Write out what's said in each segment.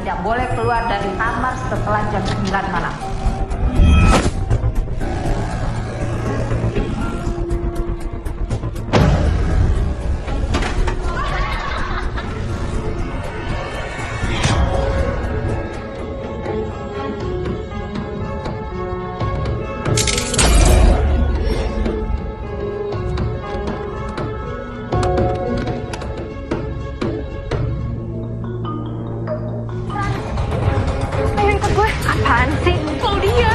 tidak boleh keluar dari kamar setelah jam 9 malam. Ayo ikut gue. Apaan sih? Claudia.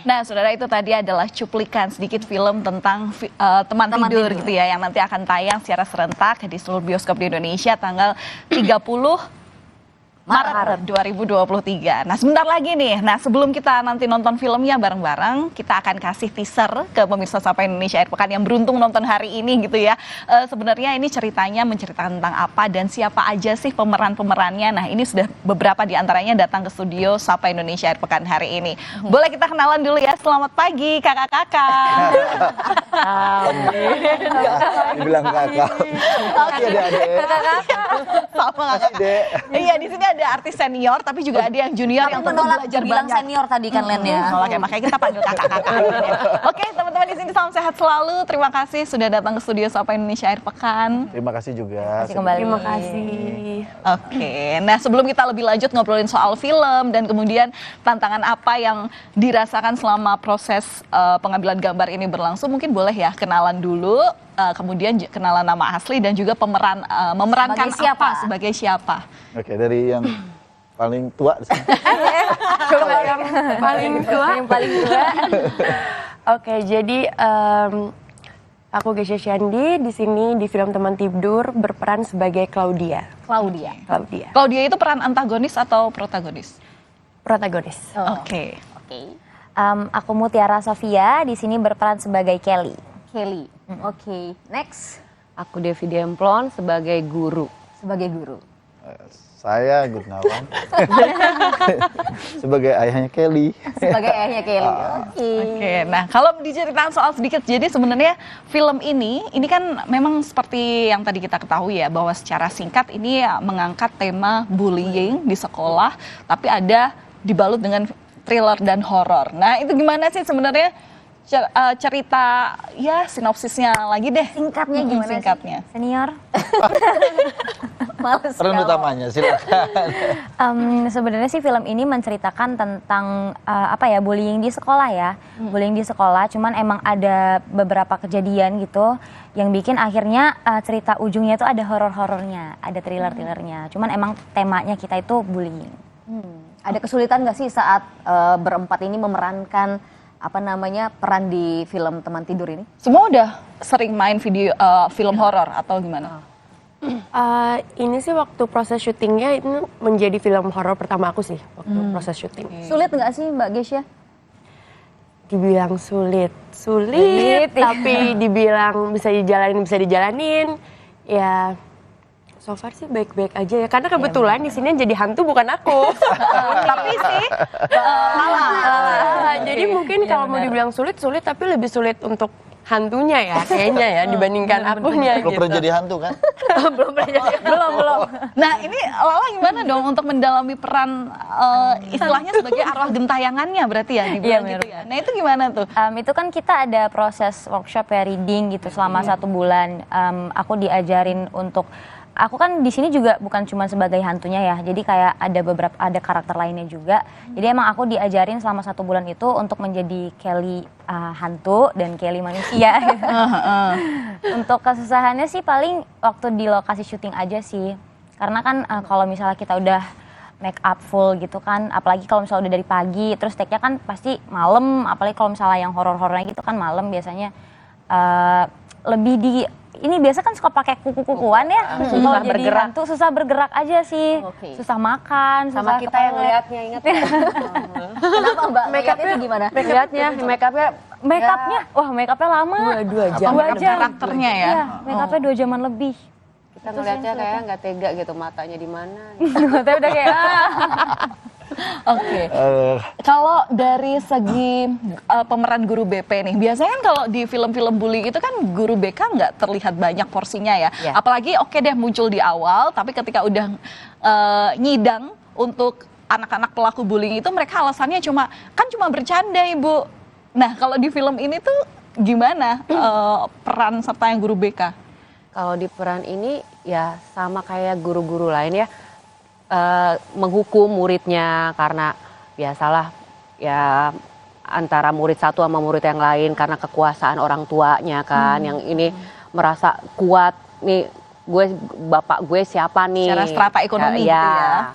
Nah, saudara, itu tadi adalah cuplikan sedikit film tentang teman tidur gitu ya, yang nanti akan tayang secara serentak di seluruh bioskop di Indonesia tanggal 30 Maret 2023. Nah, sebentar lagi nih. Nah, sebelum kita nanti nonton filmnya bareng-bareng, kita akan kasih teaser ke pemirsa Sapa Indonesia Akhir Pekan yang beruntung nonton hari ini gitu ya. Sebenarnya ini ceritanya menceritakan tentang apa dan siapa aja sih pemeran-pemerannya. Nah, ini sudah beberapa di antaranya datang ke studio Sapa Indonesia Akhir Pekan hari ini. Boleh kita kenalan dulu ya. Selamat pagi kakak-kakak. Dibilang kakak. Iya, Dek. Kakak-kakak. Sama kakak. Iya, di sini ada artis senior tapi juga ada yang junior yang tentu belajar bilang banyak. senior tadi kan Len ya. Oke, makanya kita panggil kakak-kakak. Oke, teman-teman di sini salam sehat selalu. Terima kasih sudah datang ke studio Sapa Indonesia Akhir Pekan. Terima kasih juga. Terima kasih. Oke, nah sebelum kita lebih lanjut ngobrolin soal film dan kemudian tantangan apa yang dirasakan selama proses pengambilan gambar ini berlangsung, mungkin boleh ya kenalan dulu, kemudian kenalan nama asli dan juga memerankan Sebagai siapa? apa sebagai siapa. Oke, dari yang paling tua di sini. Coba yang paling tua. Yang paling tua. Oke, jadi aku Gesya Syandi di sini di film Teman Tidur berperan sebagai Claudia. Claudia. Claudia itu peran antagonis atau protagonis? Protagonis. Oke. Oke. Aku Mutiara Sofia, di sini berperan sebagai Kelly. Kelly. Oke. Next. Aku Devi Demplon sebagai guru. Sebagai guru. Saya Gurnawan. Sebagai ayahnya Kelly. Sebagai ayahnya Kelly. Oke, nah kalau diceritakan soal sedikit, jadi sebenarnya film ini kan memang seperti yang tadi kita ketahui ya, bahwa secara singkat ini ya mengangkat tema bullying di sekolah, tapi ada dibalut dengan thriller dan horor. Nah itu gimana sih sebenarnya cerita ya sinopsisnya lagi deh. Singkatnya gimana Singkatnya. Senior. Males Peran kalau- utamanya, silakan. Sebenarnya sih film ini menceritakan tentang bullying di sekolah ya. Bullying di sekolah, cuman emang ada beberapa kejadian gitu yang bikin akhirnya cerita ujungnya itu ada horor-horornya, ada thriller-thrillernya. Cuman emang temanya kita itu bullying. Ada kesulitan nggak sih saat berempat ini memerankan peran di film Teman Tidur ini? Semua udah sering main film horor atau gimana? Ini sih waktu proses syutingnya itu menjadi film horor pertama aku sih waktu proses syuting. Sulit nggak sih Mbak Gesya? Dibilang sulit, tapi dibilang bisa dijalanin, ya so far sih baik-baik aja ya. Karena kebetulan di sini jadi hantu bukan aku. Tapi sih Jadi mungkin kalau mau dibilang sulit, tapi lebih sulit untuk hantunya ya kayaknya ya dibandingkan akunya Lo gitu. pernah jadi hantu kan? Belum pernah jadi. belum. Nah ini Lala gimana dong untuk mendalami peran istilahnya sebagai arwah gentayangannya berarti ya dibilang Iya, gitu ya. Nah itu gimana tuh? Itu kan kita ada proses workshop ya, reading gitu selama 1 bulan. Aku diajarin untuk, aku kan di sini juga bukan cuma sebagai hantunya ya, jadi kayak ada karakter lainnya juga. Jadi emang aku diajarin selama 1 bulan itu untuk menjadi Kelly hantu dan Kelly manusia. Gitu. Untuk kesusahannya sih paling waktu di lokasi syuting aja sih, karena kan kalau misalnya kita udah make up full gitu kan, apalagi kalau misalnya udah dari pagi, terus take-nya kan pasti malam, apalagi kalau misalnya yang horor-horornya gitu kan malam biasanya lebih ini biasa kan suka pakai kuku-kukuan ya, kalau jadi bergerak. hantu susah bergerak aja sih, Oke. susah makan, Sama susah kita yang kepala. lihatnya, ingat. Kenapa Mbak? Make-upnya gimana? Lihatnya, make upnya Make upnya, wah make upnya lama. 2 jam. Apa Dua makeup jam. karakternya ya? Iya, make upnya 2 jaman lebih. Kita ngeliatnya kayak nggak tega gitu, matanya di mana. Gitu. Tapi udah kayak Oke. Kalau dari segi pemeran guru BP nih, biasanya kan kalau di film-film bully itu kan guru BK nggak terlihat banyak porsinya ya. Iya. Apalagi oke deh muncul di awal, tapi ketika udah nyidang untuk anak-anak pelaku bullying itu mereka alasannya cuma bercanda Ibu. Nah kalau di film ini tuh gimana peran serta yang guru BK? Kalau di peran ini ya sama kayak guru-guru lain ya, menghukum muridnya karena biasalah ya antara murid satu sama murid yang lain karena kekuasaan orang tuanya kan, yang ini merasa kuat nih, bapak gue siapa nih? Secara strata ekonomi gitu ya.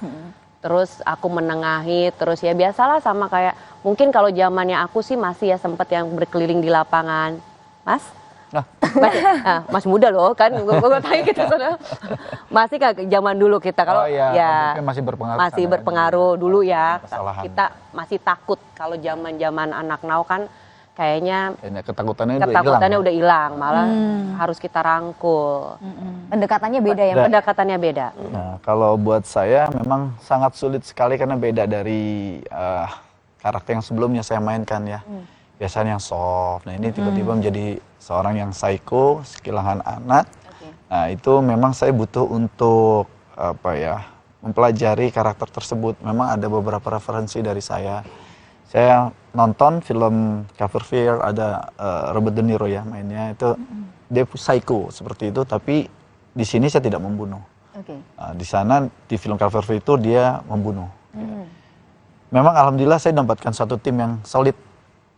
Terus aku menengahi, terus ya biasalah sama kayak mungkin kalau zamannya aku sih masih ya sempet yang berkeliling di lapangan, Mas. Mas muda loh kan, gue tanya gitu masih kayak zaman dulu kita kalau ya masih berpengaruh. Masih berpengaruh dulu ya. Kesalahan. Kita masih takut kalau zaman anak now kan kayaknya ketakutannya udah hilang, malah harus kita rangkul. Pendekatannya beda ya. Pendekatannya beda. Nah, kalau buat saya memang sangat sulit sekali karena beda dari karakter yang sebelumnya saya mainkan ya. Biasanya yang soft. Nah, ini tiba-tiba menjadi seorang yang psycho, kehilangan anak. Nah, itu memang saya butuh untuk mempelajari karakter tersebut. Memang ada beberapa referensi dari saya. Saya nonton film Cover Fear, ada Robert De Niro ya mainnya, itu dia psycho seperti itu, tapi di sini saya tidak membunuh. Di sana di film Cover Fear itu dia membunuh. Memang alhamdulillah saya dapatkan satu tim yang solid,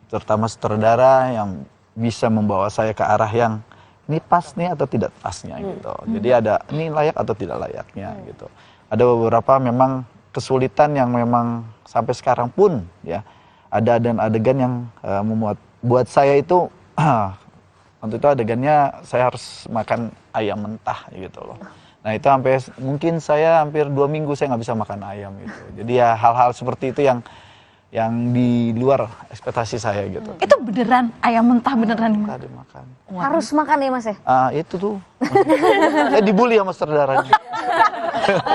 terutama sutradara yang bisa membawa saya ke arah yang ini pas nih atau tidak pasnya gitu. Jadi ada ini layak atau tidak layaknya gitu. Ada beberapa memang kesulitan yang memang sampai sekarang pun ya ada adegan yang buat saya itu waktu itu adegannya saya harus makan ayam mentah gitu loh. Nah itu mungkin saya hampir 2 minggu saya nggak bisa makan ayam gitu. Jadi ya hal-hal seperti itu yang di luar ekspektasi saya gitu. Itu beneran ayam mentah beneran? Mentah dimakan. Harus makan ya Mas ya? Itu tuh. Saya dibully sama saudaranya.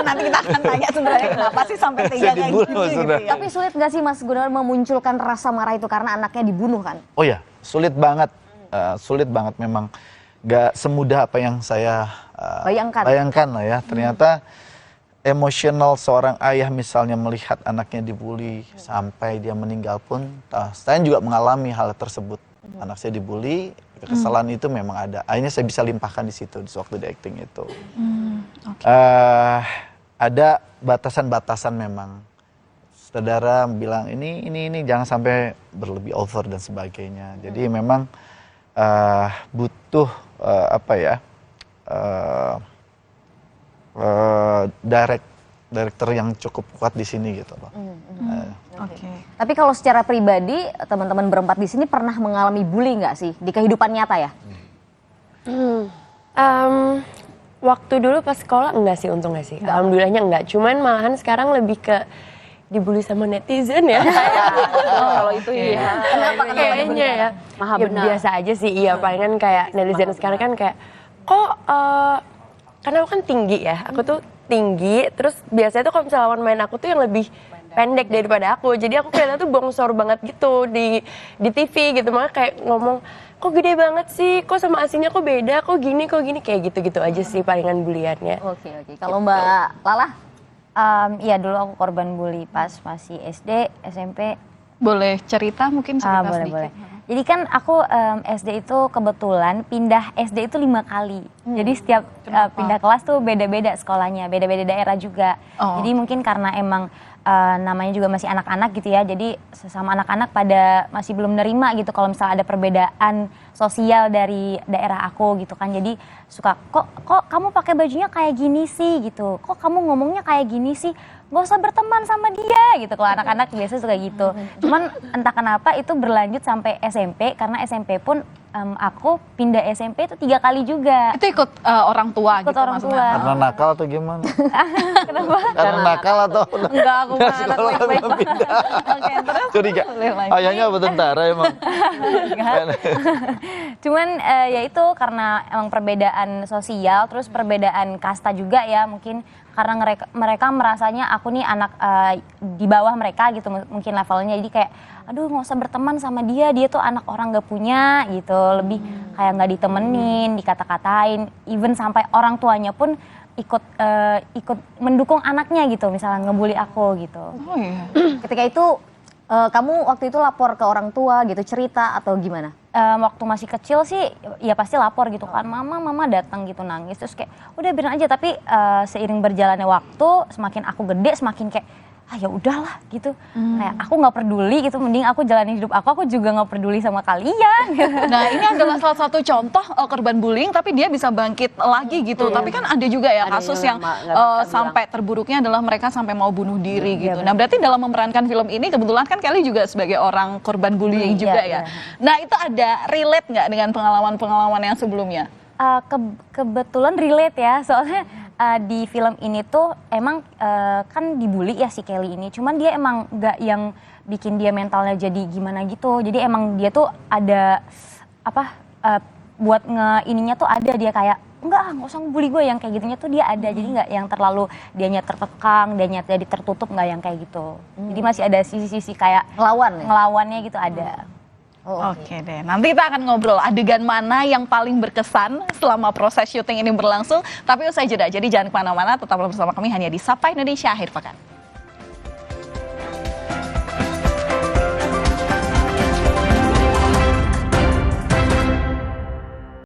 Nanti kita akan tanya sebenarnya kenapa sih sampai tega kayak gitu ya. Tapi sulit nggak sih Mas Gunawan memunculkan rasa marah itu karena anaknya dibunuh kan? Oh ya, sulit banget memang. Gak semudah apa yang saya bayangkan lah ya. Ternyata emosional seorang ayah misalnya melihat anaknya dibully sampai dia meninggal pun, saya juga mengalami hal tersebut. Anak saya dibully, kekesalan itu memang ada. Akhirnya saya bisa limpahkan di situ di waktu di acting itu. Ada batasan-batasan memang. Saudara bilang ini jangan sampai berlebih over dan sebagainya. Jadi memang butuh director yang cukup kuat di sini gitu loh. Tapi kalau secara pribadi teman-teman berempat di sini pernah mengalami bully nggak sih di kehidupan nyata ya? Waktu dulu pas sekolah enggak sih, untung enggak sih. Alhamdulillahnya enggak. Cuman malahan sekarang lebih ke dibully sama netizen ya. Kalau itu iya. Kenapa Kayaknya ya. Maha Ya benar. biasa aja sih. Iya, palingan kayak netizen sekarang kan kayak kok karena aku kan tinggi ya. Aku tuh tinggi, terus biasanya tuh kalau misalnya lawan main aku tuh yang lebih pendek daripada aku. Jadi aku kelihatannya tuh bongsor banget gitu di TV gitu. Makanya kayak ngomong, kok gede banget sih, kok sama aslinya kok beda, kok gini, kayak gitu-gitu aja sih palingan buliannya. Oke. Kalau Mbak Lala? Iya dulu aku korban bully pas masih SD, SMP. Boleh cerita mungkin cerita Boleh, sedikit? boleh. Jadi kan aku SD itu kebetulan pindah SD itu 5 kali. Jadi setiap pindah kelas tuh beda-beda sekolahnya, beda-beda daerah juga. Jadi mungkin karena emang namanya juga masih anak-anak gitu ya. Jadi sesama anak-anak pada masih belum nerima gitu kalau misalnya ada perbedaan sosial dari daerah aku gitu kan. Jadi suka kok kamu pakai bajunya kayak gini sih gitu. Kok kamu ngomongnya kayak gini sih? Gak usah berteman sama dia gitu. Kalau anak-anak biasa suka gitu. Cuman entah kenapa itu berlanjut sampai SMP karena SMP pun aku pindah SMP itu 3 kali juga. Itu ikut orang tua Ikut gitu orang maksudnya? tua. Karena nakal atau gimana? Kenapa? Karena nakal atau Enggak, aku mah anak baik-baik. Oke, terus? curiga? Boleh lanjut. Ayahnya apa tentara emang? Cuman ya itu karena emang perbedaan sosial, terus perbedaan kasta juga ya mungkin karena mereka merasanya aku nih anak di bawah mereka gitu mungkin levelnya, jadi kayak aduh nggak usah berteman sama dia tuh anak orang gak punya gitu, lebih kayak nggak ditemenin, dikata-katain, even sampai orang tuanya pun ikut mendukung anaknya gitu, misalnya ngebully aku gitu. Oh iya. Ketika itu kamu waktu itu lapor ke orang tua gitu, cerita atau gimana? Waktu masih kecil sih ya pasti lapor gitu kan, mama datang gitu nangis, terus kayak udah biarin aja, tapi seiring berjalannya waktu semakin aku gede semakin kayak ya udahlah gitu, kayak aku nggak peduli gitu, mending aku jalanin hidup aku juga nggak peduli sama kalian. Nah ini adalah salah satu contoh korban bullying tapi dia bisa bangkit lagi gitu. Tapi kan ada juga ya kasus yang sampai terburuknya adalah mereka sampai mau bunuh diri gitu. Nah berarti dalam memerankan film ini kebetulan kan Kelly juga sebagai orang korban bullying juga ya. Nah itu ada relate nggak dengan pengalaman-pengalaman yang sebelumnya? Kebetulan relate ya, soalnya di film ini tuh emang kan dibully ya si Kelly ini, cuman dia emang nggak yang bikin dia mentalnya jadi gimana gitu, jadi emang dia tuh ada buat ininya tuh ada, dia kayak nggak usah bully gue, yang kayak gitunya tuh dia ada, jadi nggak yang terlalu dianya terkekang, dianya jadi tertutup, nggak yang kayak gitu. Jadi masih ada sisi-sisi kayak ngelawannya gitu ada. Oke deh, nanti kita akan ngobrol adegan mana yang paling berkesan selama proses syuting ini berlangsung. Tapi usai jeda, jadi jangan kemana-mana, tetaplah bersama kami hanya di Sapa Indonesia Akhir Pekan.